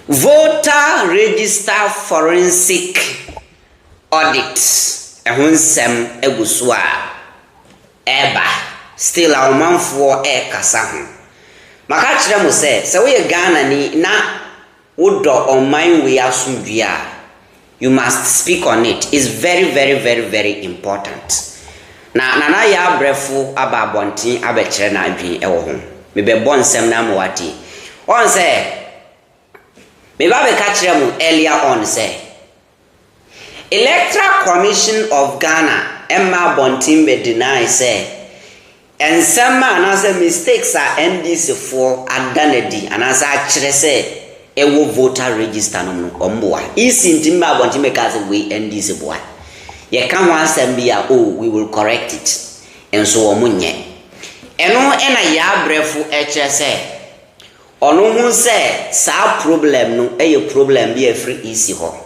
Voter register forensic audit. Ehonsem egusua eba still a womanfo kasa ho. Maka kire mo se we Ghana ni na wodo online we asumdua. You must speak on it. It's very, very, very, very important. Nana Yaa Brefo aba bontin abekire na adwen ewo ho. Me be bon sem na mwati. On say me ba be ka kire mo earlier on say Electoral Commission of Ghana Emma Bontin be deny say and some another mistakes are NDC for adanedi and as I kire say ewo voter register no omboa isi ntimba Bontin me ka say we NDC boa ye kan ho asem bia we will correct it and so omunye eno ena Yaa Brefo kire say ono hu say sa problem no problem be free EC ho.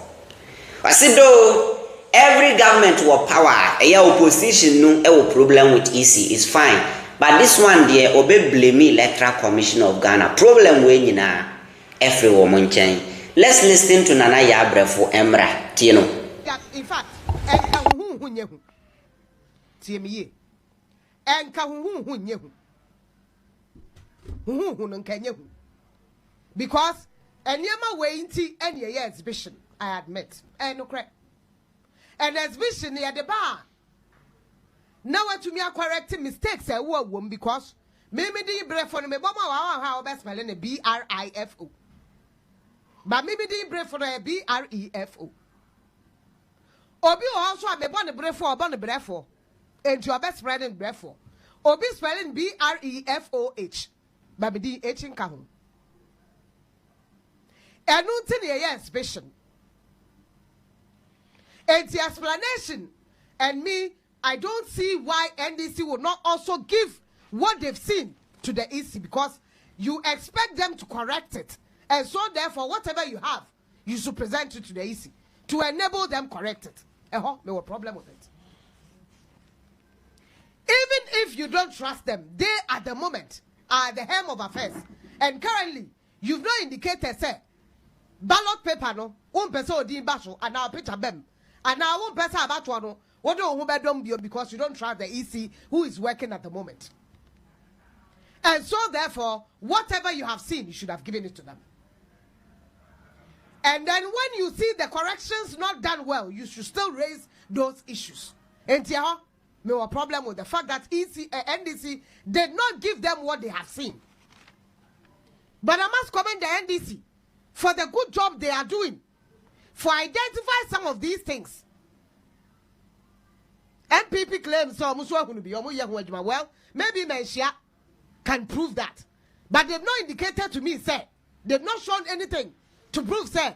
I said though every government will power, a opposition no problem with EC is fine. But this one there obey blame Electoral Commission of Ghana. Problem when you na every woman chain. Let's listen to Nana Yaa Brefo Emra Tino. In fact, because any way any exhibition. I admit. No correct. And exhibition near the bar. Now to me are correcting mistakes I won't because maybe the Brefo me bomb how best spelling a BRIFO. But maybe the Brefo a BREFO. Obi also a me born the Brefo born the Brefo. And your best spelling Brefo. Obi spelling BREFOH. But the H in Kahun. And no thing exhibition. And the explanation, and me, I don't see why NDC will not also give what they've seen to the EC because you expect them to correct it. And so therefore, whatever you have, you should present it to the EC to enable them correct it. No problem with it. Even if you don't trust them, they at the moment are the helm of affairs. And currently, you've not indicated, say, ballot paper, no, one person or basho, and our picture them. And now I won't better about one. What do you don't be because you don't trust the EC who is working at the moment. And so therefore, whatever you have seen, you should have given it to them. And then when you see the corrections not done well, you should still raise those issues. And here, no problem with the fact that NDC did not give them what they have seen. But I must commend the NDC for the good job they are doing. For identify some of these things. NPP claims so well, maybe Menshia can prove that. But they've not indicated to me, say, they've not shown anything to prove, say,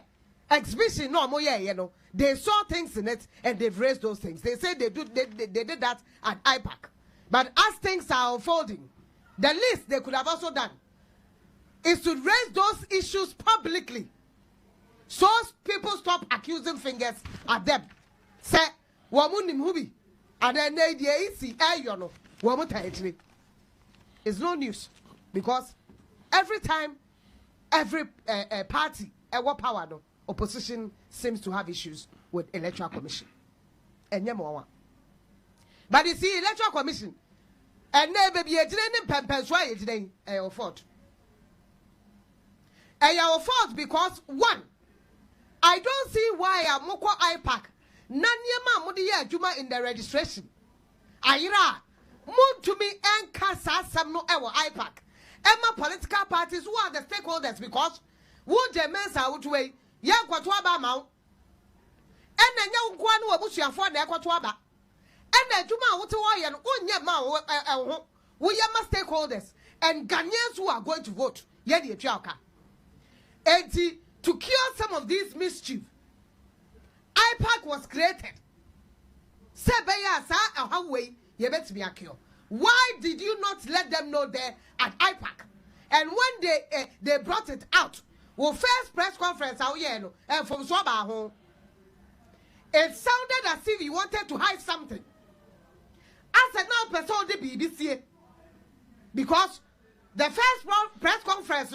exhibition, no more, you know. They saw things in it and they've raised those things. They say they did that at IPAC. But as things are unfolding, the least they could have also done is to raise those issues publicly. So people stop accusing fingers at them. Say, wamunim hubi, and then they see yono wamuta. It's no news because every time, every party, what power no opposition seems to have issues with Electoral Commission. And yamwa. But you see, Electoral Commission, and never be a training pempensway today, our fault. And our fault because one. I don't see why a moko IPAC nanyama mudiya juma in the registration. Ayira move to me and kasa some no ever IPAC. Emma political parties who are the stakeholders because who Jean Mensah would way young kwatwaba mau. And then young kwanu abusia for the kwatwaba. And then juma would way and unya mau we are stakeholders and Ghanaians who are going to vote. Yedi chaka. Enti to cure some of these mischief, IPAC was created. Why did you not let them know there at IPAC? And when they brought it out, well, first press conference, and from Swaba home, it sounded as if you wanted to hide something. As a now person the BBC, because the first press conference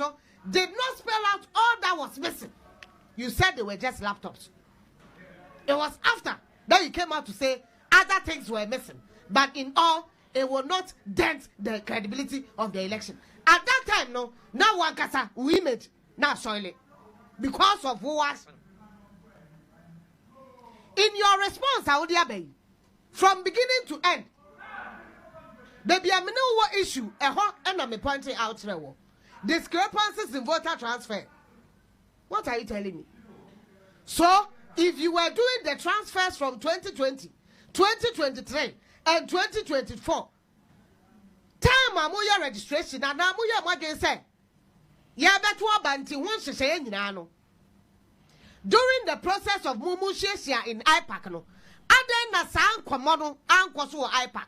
did not spell out all that was missing. you said they were just laptops. It was after that you came out to say other things were missing. But in all, it will not dent the credibility of the election. At that time, no, now one kasa we image now soil it because of who was. In your response, Audia Bay, from beginning to end, there be a no issue, a hot and I'm pointing out there. Discrepancies in voter transfer. What are you telling me? So, if you were doing the transfers from 2020, 2023, and 2024, time amuya registration and amuya magin say, ya betu abanti won hye nyina no. During the process of mumu shesia in IPAC no, aden na san komo no ankoso wo IPAC,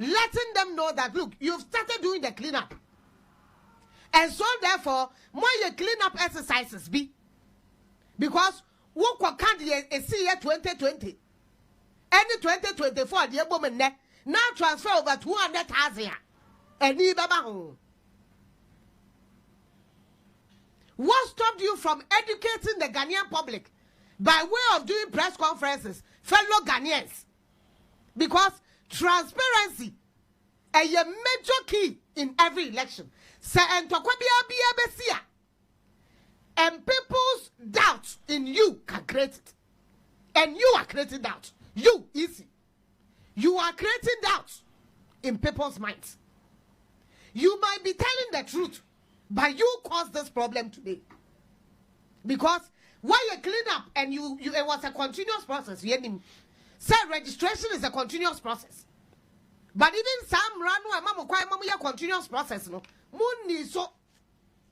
letting them know that look, you've started doing the cleanup. And so therefore, more your cleanup exercises be because what candidate is see 2020 and 2024 the woman now transfer over 200,000 and you baba home. What stopped you from educating the Ghanaian public by way of doing press conferences, fellow Ghanaians? Because transparency is a major key in every election. And people's doubts in you can create it. And you are creating doubt. You, easy. You are creating doubts in people's minds. You might be telling the truth, but you caused this problem today. Because when you clean up and you it was a continuous process. Say registration is a continuous process. But even some ranu and mamu continuous process no. Money so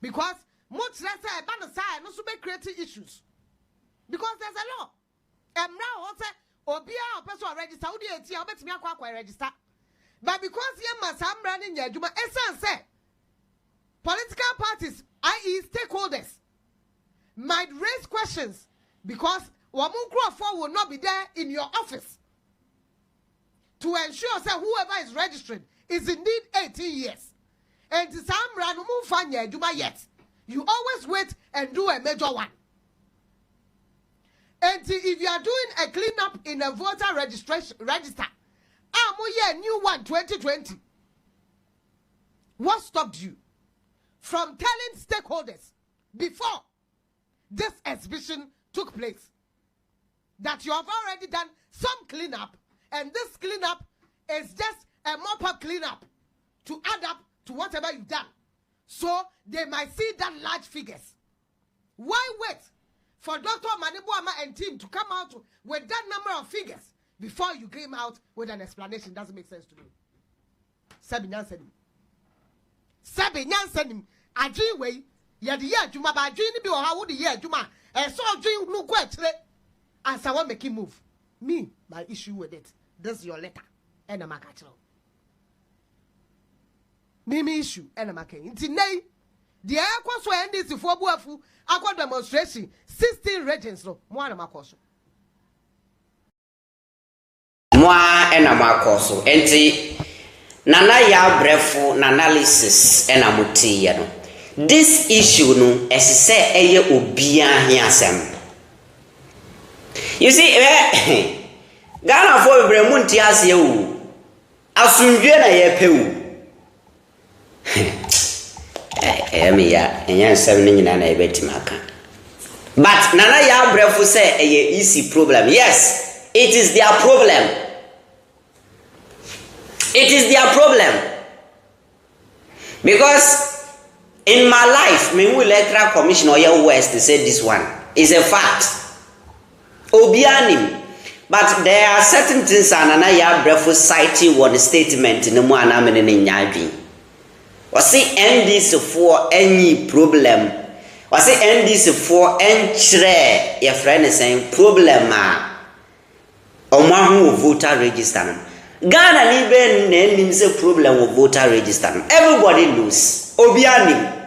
because much less no so be creating issues. Because there's a law. And now also obia person register odi eti obetimi akwa register. But because you must have running your juma essence say political parties, i.e. stakeholders, might raise questions because Wamunkro will not be there in your office to ensure that whoever is registering is indeed 18 years. And some Ranumu Fanya Juma yet. You always wait and do a major one. And if you are doing a cleanup in a voter registration register, new one 2020. What stopped you from telling stakeholders before this exhibition took place that you have already done some cleanup, and this cleanup is just a mop-up cleanup to add up to whatever you've done, so they might see that large figures? Why wait for Dr. Manibuama and team to come out with that number of figures before you came out with an explanation? Doesn't make sense to me. Sabi Nyansenim, Aji way, Yadi Juma by Jini be or how would the year Juma, and so Jim no question, and someone make him move. Me, my issue with it. This is your letter, and I'm a catcher. Me issue, and I'm a king. Today, the air course will end this for Buafu, I got demonstration, 16 regions, no, one of my course. Moi and a Marcoso, enti Nana Yaa Brefo analysis and a muti. This issue, no, as I say, a obia hiasem. You see, Ghana for Bremunti as you Asunjena ye peu. Emia, and yan 7 Nana Betimaka. But Nana Yaa Brefo say a easy problem. Yes, it is their problem. It is their problem. Because in my life, me will electoral commission or your West to say this one is a fact. Obianim. But there are certain things Nana Yaa Brefo cited one statement in the Moana in Yabi. Was see NDCs for any problem. Was see NDCs for any your friend is saying problem or one voter register. Ghana ni ben name say problem with voter register. Everybody knows. Obianim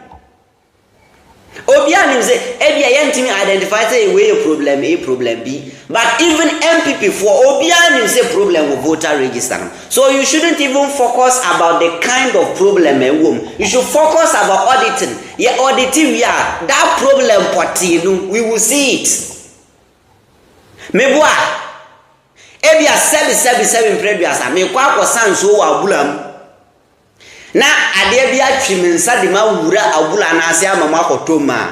say ebia me identify say a problem B. But even MPP for Obian say problem with voter register. So you shouldn't even focus about the kind of problem you should focus about auditing. Yeah, auditing we are that problem party we will see it. Meboa ebia 777 previous me kwa sanso wa abulam na ade bia twimensa de ma wura abula na ase amama akotoma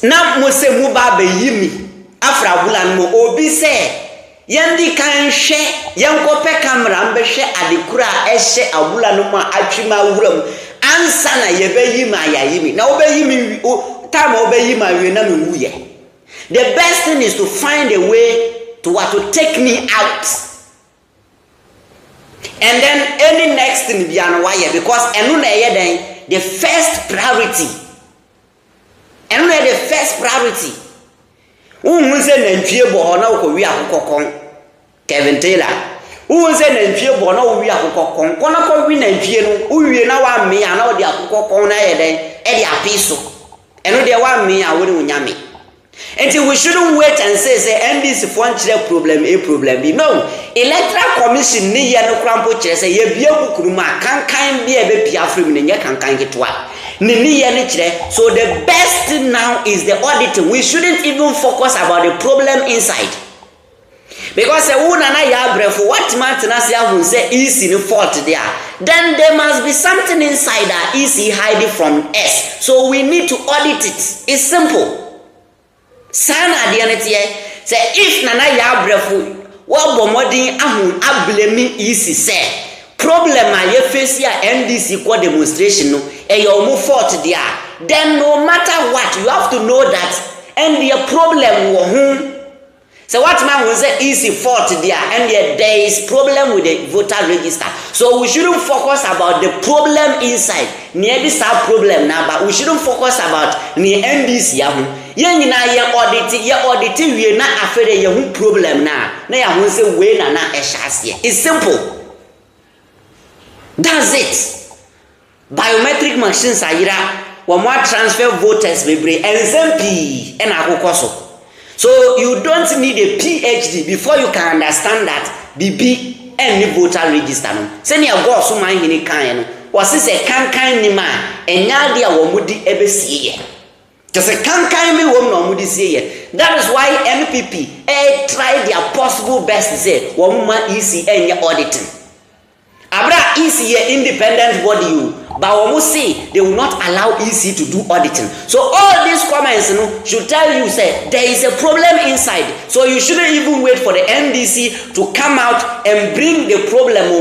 na mose mu ba bayimi afra abula no obi se yendi kan hwe yenkope camera mbehwe adekura ehye abula no ma atwima wuram ansa na yebeyima ayayimi na obeyimi time obeyima we na me wuye. The best thing is to find a way to take me out. And then any next thing be an wire because the first priority. And the first priority. Who say nantwie bo ho na ko wi akokon Kevin Taylor. Who say nantwie bo na wi akokon ko na ko wi nantwie no uwie na wa me ya na odi akokon na ye den e di apiso. Eno de wa me ya wo ni unyame. Until we shouldn't wait and say NDC for one problem A problem B. No, electoral commission ni ya no krampo kire say ye bia bukuruma kankan bia be pia free ni nya kankan ketwa ni ya ni kire. So the best thing now is the auditing. We shouldn't even focus about the problem inside, because Nana Yaa Brefo what matter say who say EC no fault there, then there must be something inside that EC hiding from us, so we need to audit it. It's simple. Sana adianete say if Nana Yaa Brefo wa bomodin ahun ablemi EC say problem a ye face ya NDC ko demonstration no e your mo fault there, then no matter what you have to know that and the problem wo hu. So what man will say EC fault there and there is problem with the voter register. So we shouldn't focus about the problem inside near this problem now, but we shouldn't focus about near NDC ahun. Yen na ye audit we na afere ye hu problem na ya hu say we na ehase. It's simple. That's it. Biometric machines ayira wo mo transfer voters bebre NZP and akokoso. So you don't need a PhD before you can understand that BB and voter register no. Say na go so man hini kan no. Wasi say kankan ni ma enya dia wo mudi ebesie ye. Just a can't me woman say. That is why MPP try their possible best to say woman EC and your auditing. Abra EC independent body you, but almost say they will not allow EC to do auditing. So all these comments should tell you say there is a problem inside. So you shouldn't even wait for the NDC to come out and bring the problem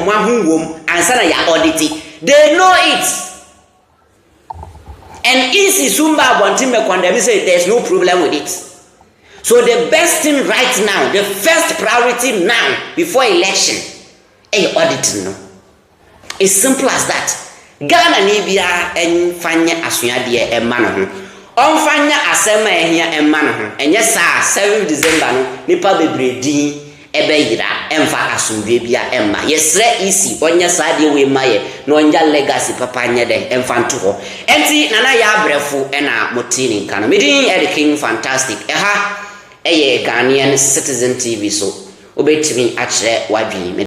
and say your auditing. They know it. And EC Sumba Bontime Kwandemi say there's no problem with it. So the best thing right now, the first priority now, before election, auditing no. It's simple as that. Ghana Nibia and Fanya Asuya dear and Manahu. On Fanya Asema and Manahu. And yes, 7 December, no, Nipa Bebredi. Ebeira emfa asumbebia emma yesre EC onya sade we maye no onja legacy papa nya den emfa nto ho enti Nana Yaa Brefo ena motini nkano medin Ed King fantastic eye Ghanaian Citizen TV so obetimi akire wadwi